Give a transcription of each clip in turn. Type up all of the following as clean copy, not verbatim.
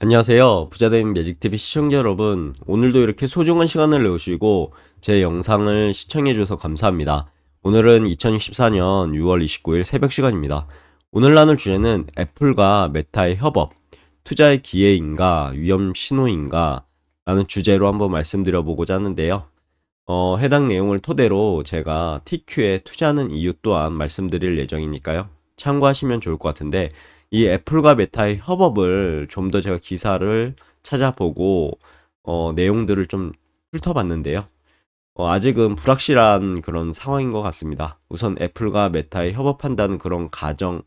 안녕하세요. 부자된 매직TV 시청자 여러분. 오늘도 이렇게 소중한 시간을 내주시고 제 영상을 시청해주셔서 감사합니다. 오늘은 2014년 6월 29일 새벽 시간입니다. 오늘 나눌 주제는 애플과 메타의 협업, 투자의 기회인가, 위험 신호인가 라는 주제로 한번 말씀드려보고자 하는데요. 해당 내용을 토대로 제가 TQ에 투자하는 이유 또한 말씀드릴 예정이니까요. 참고하시면 좋을 것 같은데, 이 애플과 메타의 협업을 좀 더 제가 기사를 찾아보고 내용들을 좀 훑어봤는데요. 아직은 불확실한 그런 상황인 것 같습니다. 우선 애플과 메타의 협업한다는 그런 가정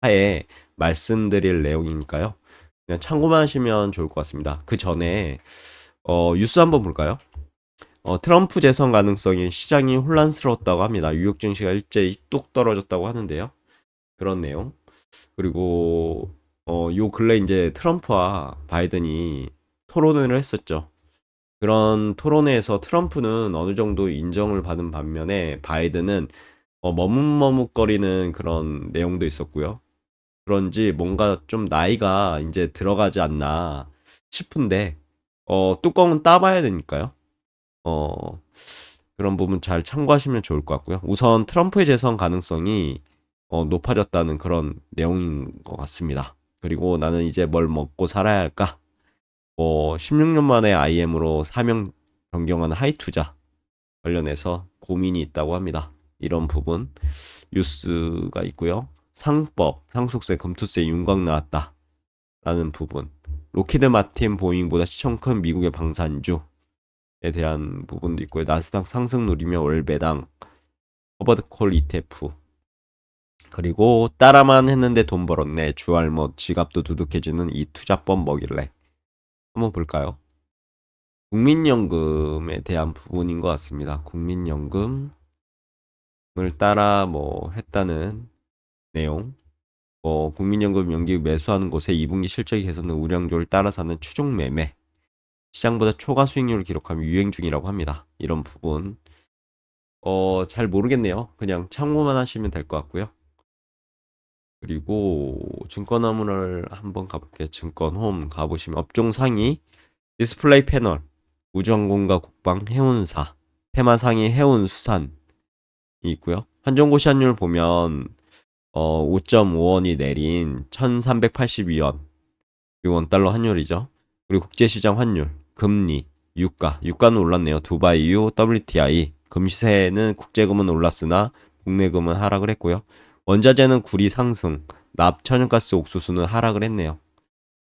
하에 말씀드릴 내용이니까요. 그냥 참고만 하시면 좋을 것 같습니다. 그 전에 뉴스 한번 볼까요? 트럼프 재선 가능성이 시장이 혼란스러웠다고 합니다. 뉴욕 증시가 일제히 뚝 떨어졌다고 하는데요. 그런 내용. 그리고 요 근래 이제 트럼프와 바이든이 토론을 했었죠. 그런 토론회에서 트럼프는 어느 정도 인정을 받은 반면에 바이든은 머뭇머뭇거리는 그런 내용도 있었고요. 그런지 뭔가 좀 나이가 이제 들어가지 않나 싶은데 뚜껑은 따봐야 되니까요. 어, 그런 부분 잘 참고하시면 좋을 것 같고요. 우선 트럼프의 재선 가능성이 높아졌다는 그런 내용인 것 같습니다. 그리고 나는 이제 뭘 먹고 살아야 할까? 16년 만에 IM으로 사명 변경한 하이 투자 관련해서 고민이 있다고 합니다. 이런 부분 뉴스가 있고요. 상법, 상속세, 금투세 윤곽 나왔다. 라는 부분. 로키드 마틴 보잉보다 시총 큰 미국의 방산주에 대한 부분도 있고요. 나스닥 상승 누리며 월 배당, 허버드콜 ETF, 그리고 따라만 했는데 돈 벌었네. 주알못 지갑도 두둑해지는 이 투자법 먹일래. 한번 볼까요? 국민연금에 대한 부분인 것 같습니다. 국민연금을 따라 했다는 내용. 국민연금 연기 매수하는 곳에 2분기 실적이 개선된 우량주를 따라서 하는 추종 매매. 시장보다 초과 수익률을 기록하며 유행 중이라고 합니다. 이런 부분. 잘 모르겠네요. 그냥 참고만 하시면 될 것 같고요. 그리고 증권화물을 한번 가볼게요. 증권홈 가보시면 업종 상위 디스플레이 패널 우주항공과 국방 해운사 테마 상위 해운수산이 있고요. 한정고 시한율 보면 5.5원이 내린 1382원 그리고 원달러 환율이죠. 그리고 국제시장 환율 금리 유가는 올랐네요. 두바이 유 WTI 금시세는 국제금은 올랐으나 국내금은 하락을 했고요. 원자재는 구리 상승, 납, 천연가스, 옥수수는 하락을 했네요.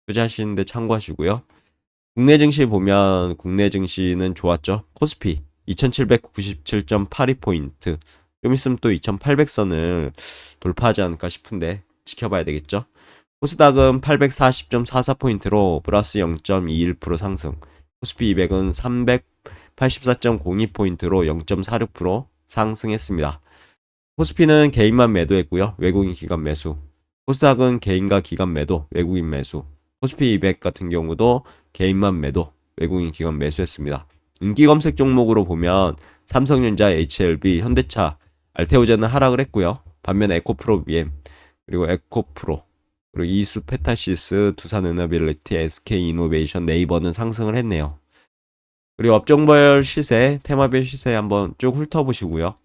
투자하시는데 참고하시고요. 국내 증시 보면 국내 증시는 좋았죠. 코스피 2797.82포인트. 좀 있으면 또 2800선을 돌파하지 않을까 싶은데 지켜봐야 되겠죠. 코스닥은 840.44포인트로 플러스 0.21% 상승. 코스피 200은 384.02포인트로 0.46% 상승했습니다. 코스피는 개인만 매도했고요. 외국인 기관 매수. 코스닥은 개인과 기관 매도, 외국인 매수. 코스피 200 같은 경우도 개인만 매도, 외국인 기관 매수했습니다. 인기 검색 종목으로 보면 삼성전자, HLB, 현대차, 알테오제는 하락을 했고요. 반면에 에코프로 BM, 그리고 에코프로, 그리고 이수 페타시스, 두산에너빌리티, SK이노베이션, 네이버는 상승을 했네요. 그리고 업종별 시세, 테마별 시세 한번 쭉 훑어보시고요.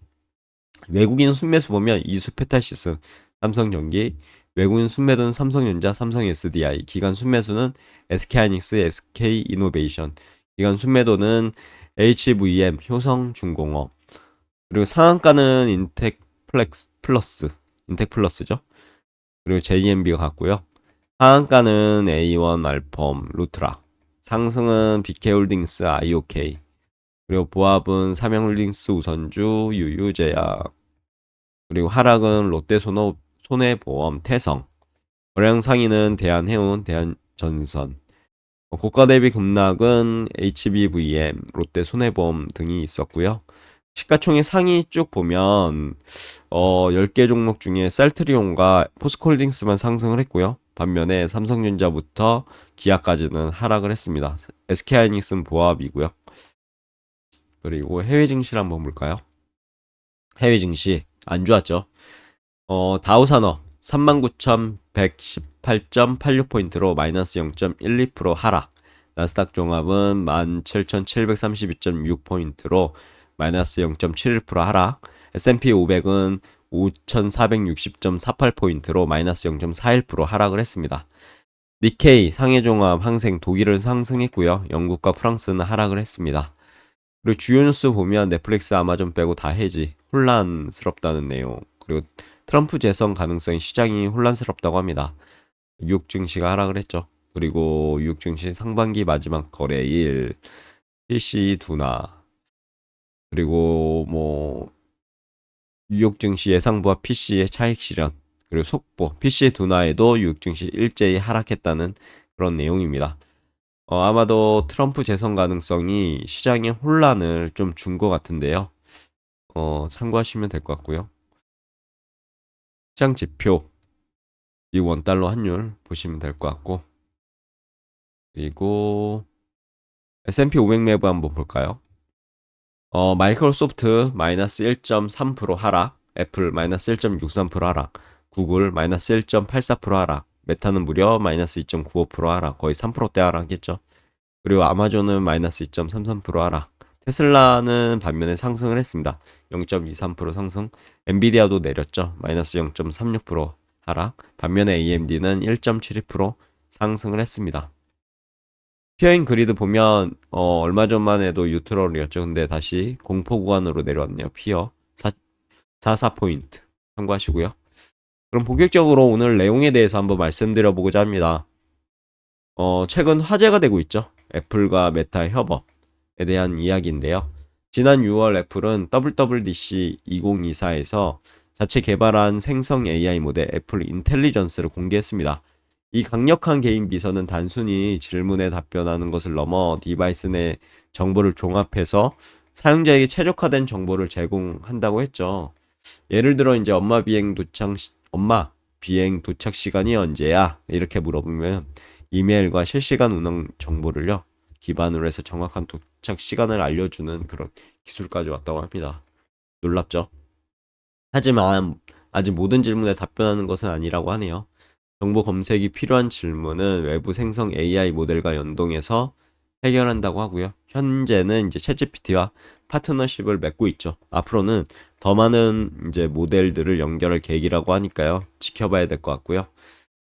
외국인 순매수 보면 이수 페타시스, 삼성전기, 외국인 순매도는 삼성전자, 삼성 SDI, 기관 순매수는 SK하이닉스, SK이노베이션, 기관 순매도는 HVM, 효성중공업, 그리고 상한가는 인텍플러스죠. 그리고 JMB가 같고요. 하한가는 A1, 알펌, 루트락, 상승은 BK홀딩스, IOK, 그리고 보합은 삼양홀딩스, 우선주, 유유제약, 그리고 하락은 손해보험, 태성, 거래량 상위는 대한해운, 대한전선, 고가 대비 급락은 HBVM, 롯데손해보험 등이 있었고요. 시가총액 상위 쭉 보면 10개 종목 중에 셀트리온과 포스코홀딩스만 상승을 했고요. 반면에 삼성전자부터 기아까지는 하락을 했습니다. SK하이닉스는 보합이고요. 그리고 해외 증시를 한번 볼까요? 해외 증시 안 좋았죠. 다우산업 39,118 128.86포인트로 마이너스 0.12% 하락. 나스닥 종합은 17,732.6포인트로 마이너스 0.71% 하락. S&P 500은 5,460.48포인트로 마이너스 0.41% 하락을 했습니다. 니케이 상해종합 항생 독일은 상승했고요. 영국과 프랑스는 하락을 했습니다. 그리고 주요 뉴스 보면 넷플릭스, 아마존 빼고 다 해지. 혼란스럽다는 내용. 그리고 트럼프 재선 가능성이 시장이 혼란스럽다고 합니다. 뉴욕 증시가 하락을 했죠. 그리고 뉴욕 증시 상반기 마지막 거래일, PC 둔화, 그리고 뭐 뉴욕 증시 예상보와 PC의 차익 실현, 그리고 속보, PC 둔화에도 뉴욕 증시 일제히 하락했다는 그런 내용입니다. 아마도 트럼프 재선 가능성이 시장의 혼란을 좀 준 것 같은데요. 참고하시면 될 것 같고요. 시장 지표, 이 원달러 환율 보시면 될 것 같고, 그리고 S&P 500 매부 한번 볼까요? 마이크로소프트 마이너스 1.3% 하락, 애플 마이너스 1.63% 하락, 구글 마이너스 1.84% 하락, 메타는 무려 마이너스 2.95% 하락, 거의 3%대 하락했죠. 그리고 아마존은 마이너스 2.33% 하락, 테슬라는 반면에 상승을 했습니다. 0.23% 상승, 엔비디아도 내렸죠. 마이너스 0.36% 하락, 반면에 AMD는 1.72% 상승을 했습니다. 피어인 그리드 보면 얼마 전만 해도 뉴트럴이었죠. 근데 다시 공포 구간으로 내려왔네요. 피어 44포인트 참고하시고요. 그럼 본격적으로 오늘 내용에 대해서 한번 말씀드려 보고자 합니다. 최근 화제가 되고 있죠. 애플과 메타의 협업에 대한 이야기인데요. 지난 6월 애플은 WWDC 2024에서 자체 개발한 생성 AI 모델 애플 인텔리전스를 공개했습니다. 이 강력한 개인 비서는 단순히 질문에 답변하는 것을 넘어 디바이스 내 정보를 종합해서 사용자에게 최적화된 정보를 제공한다고 했죠. 예를 들어 이제 엄마 비행 도착 시간이 언제야? 이렇게 물어보면 이메일과 실시간 운행 정보를요 기반으로 해서 정확한 도착 시간을 알려주는 그런 기술까지 왔다고 합니다. 놀랍죠? 하지만 아직 모든 질문에 답변하는 것은 아니라고 하네요. 정보 검색이 필요한 질문은 외부 생성 AI 모델과 연동해서 해결한다고 하고요. 현재는 이제 챗GPT와 파트너십을 맺고 있죠. 앞으로는 더 많은 이제 모델들을 연결할 계획이라고 하니까요. 지켜봐야 될 것 같고요.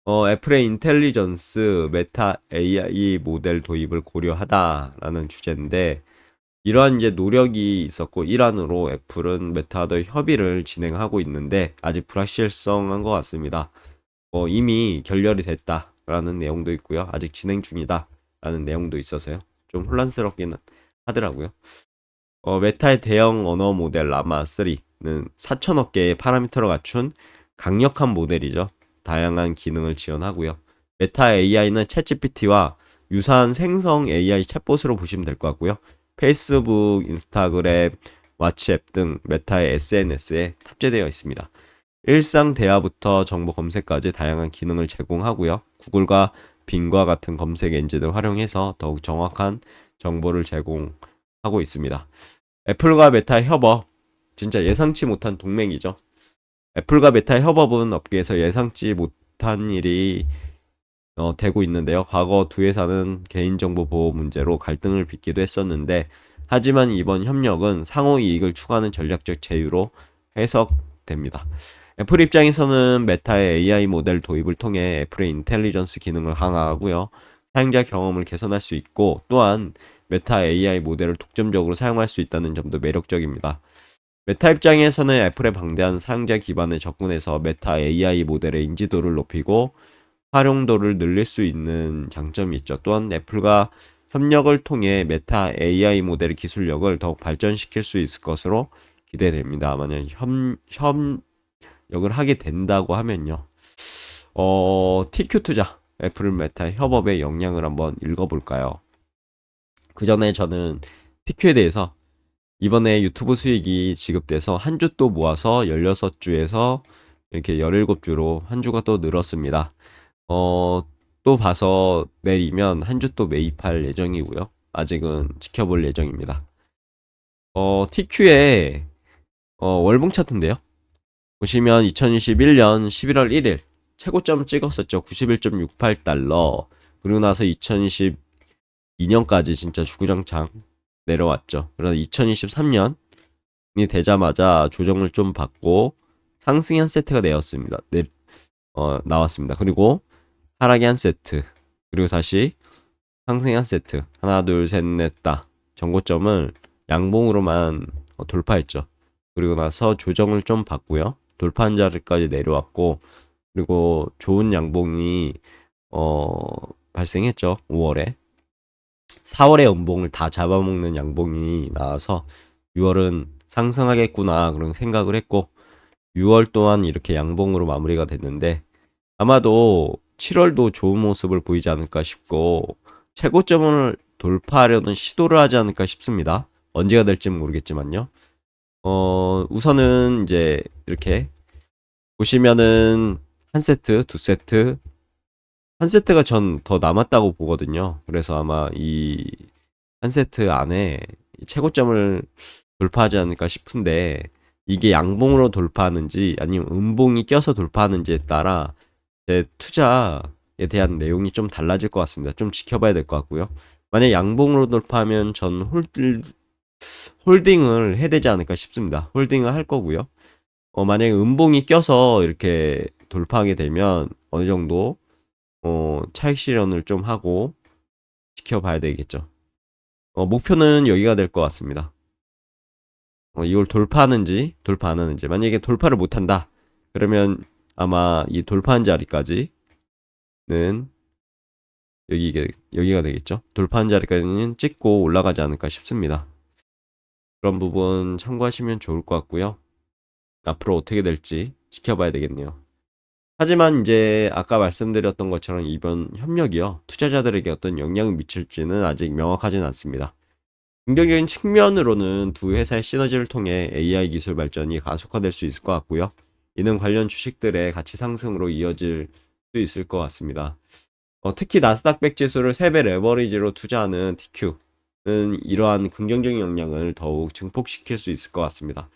애플의 인텔리전스 메타 AI 모델 도입을 고려하다라는 주제인데 이러한 이제 노력이 있었고 일환으로 애플은 메타와의 협의를 진행하고 있는데 아직 불확실성한 것 같습니다. 이미 결렬이 됐다라는 내용도 있고요. 아직 진행 중이다라는 내용도 있어서요. 좀 혼란스럽기는 하더라고요. 메타의 대형 언어 모델 라마3는 4천억 개의 파라미터를 갖춘 강력한 모델이죠. 다양한 기능을 지원하고요. 메타 AI는 챗GPT와 유사한 생성 AI 챗봇으로 보시면 될 것 같고요. 페이스북, 인스타그램, 왓츠앱 등 메타의 SNS에 탑재되어 있습니다. 일상 대화부터 정보 검색까지 다양한 기능을 제공하고요. 구글과 빙과 같은 검색 엔진을 활용해서 더욱 정확한 정보를 제공하고 있습니다. 애플과 메타의 협업, 진짜 예상치 못한 동맹이죠. 애플과 메타의 협업은 업계에서 예상치 못한 일이 되고 있는데요. 과거 두 회사는 개인정보 보호 문제로 갈등을 빚기도 했었는데 하지만 이번 협력은 상호 이익을 추구하는 전략적 제휴로 해석됩니다. 애플 입장에서는 메타의 AI 모델 도입을 통해 애플의 인텔리전스 기능을 강화하고요. 사용자 경험을 개선할 수 있고 또한 메타 AI 모델을 독점적으로 사용할 수 있다는 점도 매력적입니다. 메타 입장에서는 애플의 방대한 사용자 기반에 접근해서 메타 AI 모델의 인지도를 높이고 활용도를 늘릴 수 있는 장점이 있죠. 또한 애플과 협력을 통해 메타 AI 모델의 기술력을 더욱 발전시킬 수 있을 것으로 기대됩니다. 만약 협력을 하게 된다고 하면요. TQ 투자, 애플 메타 협업의 영향을 한번 읽어볼까요? 그 전에 저는 TQ에 대해서 이번에 유튜브 수익이 지급돼서 한 주 또 모아서 16주에서 이렇게 17주로 한 주가 또 늘었습니다. 또 봐서 내리면 한 주 또 매입할 예정이고요. 아직은 지켜볼 예정입니다. TQ의 월봉 차트인데요. 보시면 2021년 11월 1일 최고점 찍었었죠. 91.68달러. 그리고 나서 2022년까지 진짜 주구장창 내려왔죠. 그러나 2023년이 되자마자 조정을 좀 받고 상승이 한 세트가 나왔습니다. 그리고 하락이 한 세트. 그리고 다시 상승이 한 세트. 하나, 둘, 셋, 넷, 다. 전고점을 양봉으로만 돌파했죠. 그리고 나서 조정을 좀 받고요. 돌파한 자리까지 내려왔고, 그리고 좋은 양봉이 발생했죠. 5월에. 4월에 음봉을 다 잡아먹는 양봉이 나와서 6월은 상승하겠구나 그런 생각을 했고, 6월 또한 이렇게 양봉으로 마무리가 됐는데, 아마도 7월도 좋은 모습을 보이지 않을까 싶고 최고점을 돌파하려는 시도를 하지 않을까 싶습니다. 언제가 될지는 모르겠지만요. 우선은 이제 이렇게 보시면은 한 세트, 두 세트, 한 세트가 전 더 남았다고 보거든요. 그래서 아마 이 한 세트 안에 최고점을 돌파하지 않을까 싶은데 이게 양봉으로 돌파하는지 아니면 음봉이 껴서 돌파하는지에 따라 제 투자에 대한 내용이 좀 달라질 것 같습니다. 좀 지켜봐야 될 것 같고요. 만약 양봉으로 돌파하면 전 홀딩을 해야 되지 않을까 싶습니다. 홀딩을 할 거고요. 만약에 음봉이 껴서 이렇게 돌파하게 되면 어느 정도 차익 실현을 좀 하고 지켜봐야 되겠죠. 목표는 여기가 될 것 같습니다. 이걸 돌파하는지 돌파 안 하는지 만약에 돌파를 못한다 그러면 아마 이 돌파한 자리까지는 여기가 되겠죠. 돌파한 자리까지는 찍고 올라가지 않을까 싶습니다. 그런 부분 참고하시면 좋을 것 같고요. 앞으로 어떻게 될지 지켜봐야 되겠네요. 하지만 이제 아까 말씀드렸던 것처럼 이번 협력이요. 투자자들에게 어떤 영향을 미칠지는 아직 명확하진 않습니다. 긍정적인 측면으로는 두 회사의 시너지를 통해 AI 기술 발전이 가속화될 수 있을 것 같고요. 이는 관련 주식들의 가치 상승으로 이어질 수 있을 것 같습니다. 특히 나스닥 100 지수를 3배 레버리지로 투자하는 TQ는 이러한 긍정적인 영향을 더욱 증폭시킬 수 있을 것 같습니다.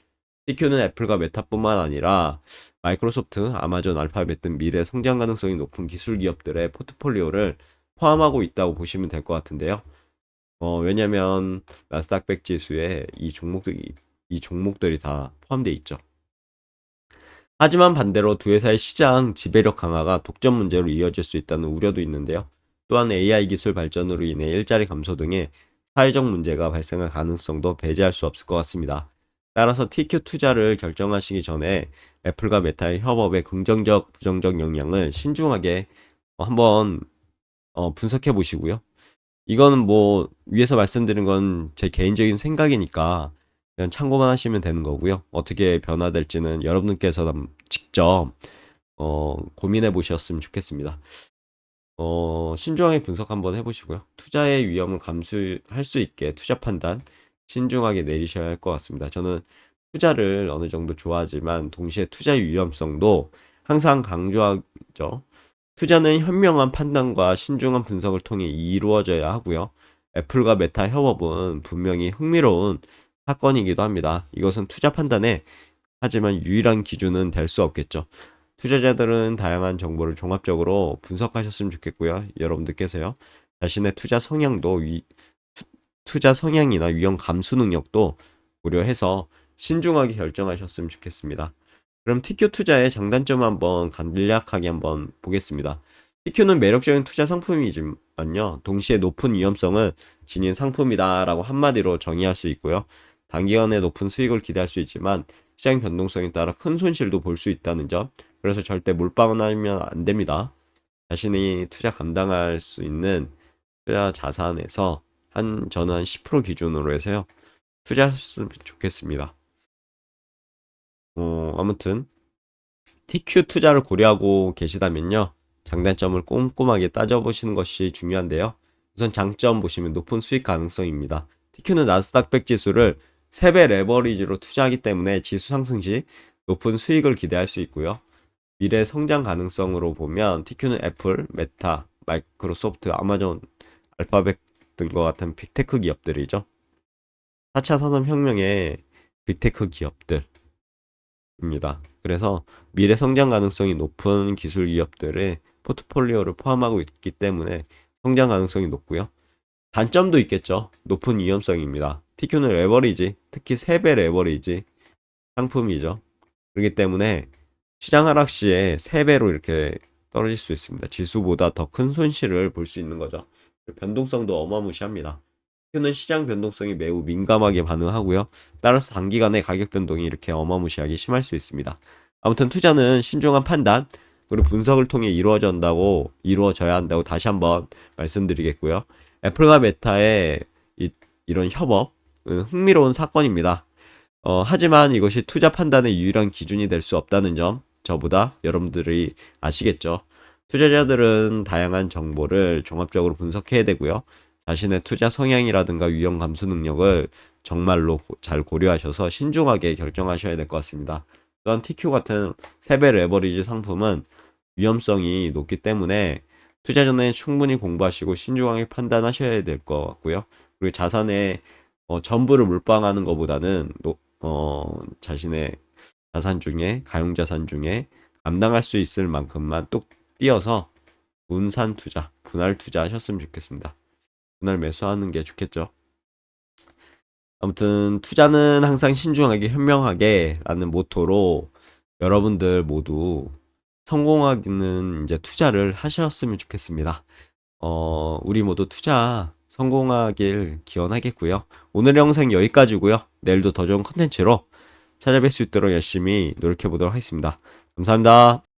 TQ는 애플과 메타뿐만 아니라 마이크로소프트, 아마존, 알파벳 등 미래 성장 가능성이 높은 기술 기업들의 포트폴리오를 포함하고 있다고 보시면 될 것 같은데요. 왜냐면 나스닥 100 지수에 이 종목들이 다 포함되어 있죠. 하지만 반대로 두 회사의 시장 지배력 강화가 독점 문제로 이어질 수 있다는 우려도 있는데요. 또한 AI 기술 발전으로 인해 일자리 감소 등의 사회적 문제가 발생할 가능성도 배제할 수 없을 것 같습니다. 따라서 TQ 투자를 결정하시기 전에 애플과 메타의 협업의 긍정적, 부정적 영향을 신중하게 한번 분석해 보시고요. 이거는 뭐 위에서 말씀드린 건 제 개인적인 생각이니까 그냥 참고만 하시면 되는 거고요. 어떻게 변화될지는 여러분께서 직접 고민해 보셨으면 좋겠습니다. 신중하게 분석 한번 해보시고요. 투자의 위험을 감수할 수 있게 투자 판단 신중하게 내리셔야 할 것 같습니다. 저는 투자를 어느 정도 좋아하지만 동시에 투자의 위험성도 항상 강조하죠. 투자는 현명한 판단과 신중한 분석을 통해 이루어져야 하고요. 애플과 메타 협업은 분명히 흥미로운 사건이기도 합니다. 이것은 투자 판단에 하지만 유일한 기준은 될 수 없겠죠. 투자자들은 다양한 정보를 종합적으로 분석하셨으면 좋겠고요. 여러분들께서요. 자신의 투자 성향이나 위험 감수 능력도 고려해서 신중하게 결정하셨으면 좋겠습니다. 그럼 TQ 투자의 장단점 한번 간략하게 한번 보겠습니다. TQ는 매력적인 투자 상품이지만요. 동시에 높은 위험성을 지닌 상품이다라고 한마디로 정의할 수 있고요. 단기간에 높은 수익을 기대할 수 있지만 시장 변동성에 따라 큰 손실도 볼 수 있다는 점. 그래서 절대 몰빵은 하면 안 됩니다. 자신이 투자 감당할 수 있는 투자 자산에서 저는 한 10% 기준으로 해서요. 투자하셨으면 좋겠습니다. 아무튼 TQ 투자를 고려하고 계시다면요. 장단점을 꼼꼼하게 따져보시는 것이 중요한데요. 우선 장점 보시면 높은 수익 가능성입니다. TQ는 나스닥 100 지수를 3배 레버리지로 투자하기 때문에 지수 상승 시 높은 수익을 기대할 수 있고요. 미래 성장 가능성으로 보면 TQ는 애플, 메타, 마이크로소프트, 아마존, 알파벳 등과 같은 빅테크 기업들이죠. 4차 산업혁명의 빅테크 기업들 그래서 미래 성장 가능성이 높은 기술 기업들의 포트폴리오를 포함하고 있기 때문에 성장 가능성이 높고요. 단점도 있겠죠. 높은 위험성입니다. TQ는 레버리지, 특히 3배 레버리지 상품이죠. 그렇기 때문에 시장 하락 시에 3배로 이렇게 떨어질 수 있습니다. 지수보다 더 큰 손실을 볼 수 있는 거죠. 변동성도 어마무시합니다. TQ는 시장 변동성이 매우 민감하게 반응하고요. 따라서 단기간에 가격 변동이 이렇게 어마무시하게 심할 수 있습니다. 아무튼 투자는 신중한 판단 그리고 분석을 통해 이루어져야 한다고 다시 한번 말씀드리겠고요. 애플과 메타의 이런 협업은 흥미로운 사건입니다. 하지만 이것이 투자 판단의 유일한 기준이 될 수 없다는 점 저보다 여러분들이 아시겠죠. 투자자들은 다양한 정보를 종합적으로 분석해야 되고요. 자신의 투자 성향이라든가 위험 감수 능력을 정말로 잘 고려하셔서 신중하게 결정하셔야 될 것 같습니다. 또한 TQ 같은 3배 레버리지 상품은 위험성이 높기 때문에 투자 전에 충분히 공부하시고 신중하게 판단하셔야 될 것 같고요. 그리고 자산의 전부를 몰빵하는 것보다는 자신의 자산 중에 가용자산 중에 감당할 수 있을 만큼만 뚝 띄어서 분산 투자, 분할 투자 하셨으면 좋겠습니다. 분할 매수하는 게 좋겠죠. 아무튼 투자는 항상 신중하게 현명하게 라는 모토로 여러분들 모두 성공하기는 이제 투자를 하셨으면 좋겠습니다. 우리 모두 투자 성공하길 기원하겠고요. 오늘 영상 여기까지고요. 내일도 더 좋은 컨텐츠로 찾아뵐 수 있도록 열심히 노력해 보도록 하겠습니다. 감사합니다.